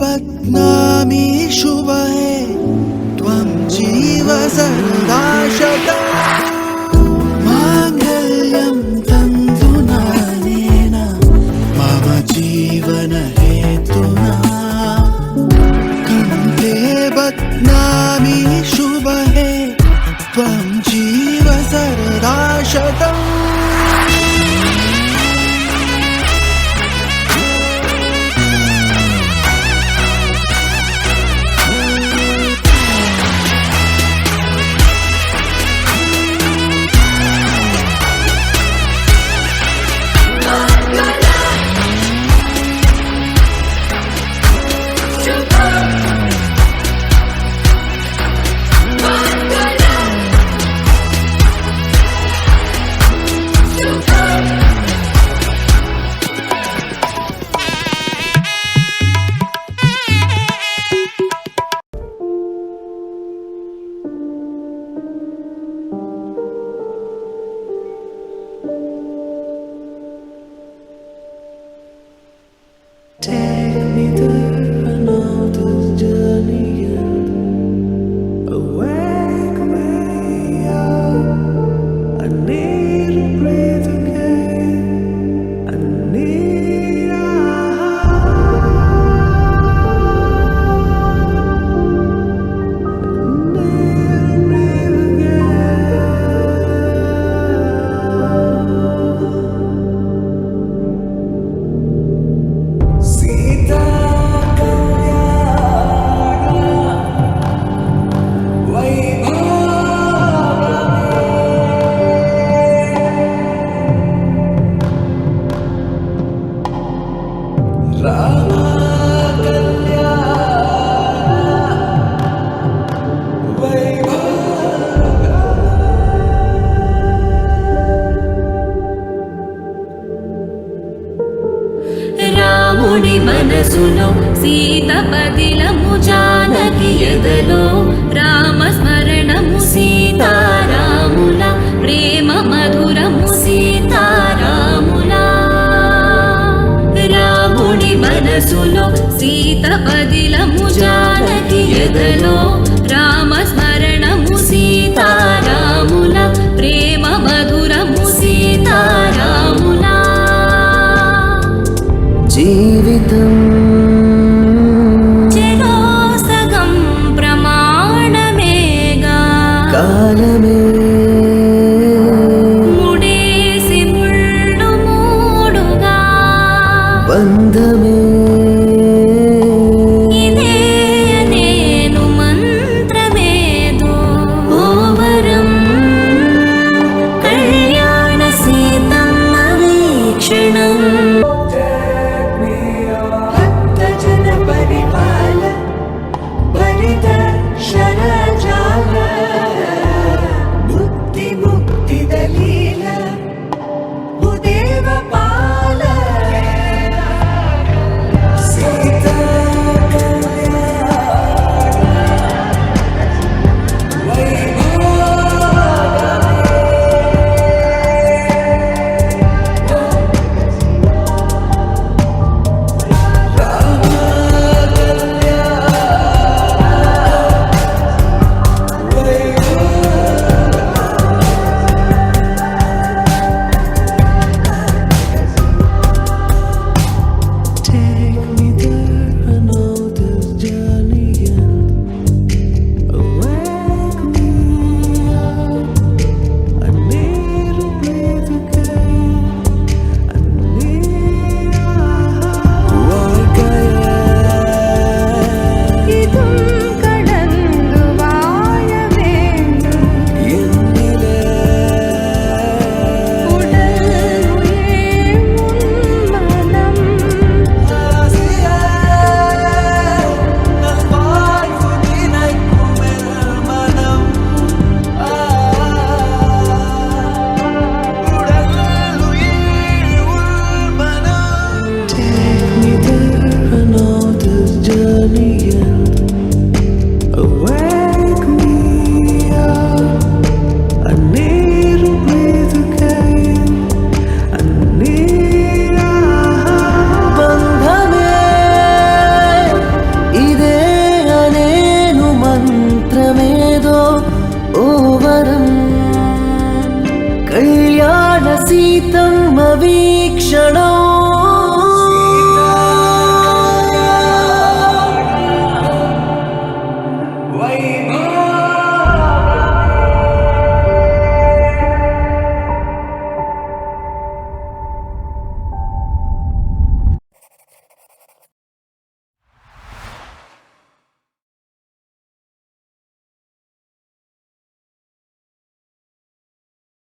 बध्नामि शुभहे त्वं जीव सर्वदा शतम् माङ्गल्यं तन्तुनानेन मम जीवन हेतुना कण्ठे बध्नामि शुभहे त्वं जीव सर्वदा शतम् Take me there, I know this journey ends. Awake me up, I need to breathe again. I need to breathe again. Sita రాముడి మనసులో సీత పదిలము జానకి ఎదలో రామస్మరణము సీతారాముల ప్రేమ మధురము సీతారాముల రాముడి మనసులో సీత పదిలము జానకి ఎదలో రామస్మరణము సీతారాముల ప్రేమ మధురము సీతారాముల జీవితం చెరో సగం ప్రమాణమేగా కాలమే ముడేసి ముళ్ళు మూడుగా బంధమే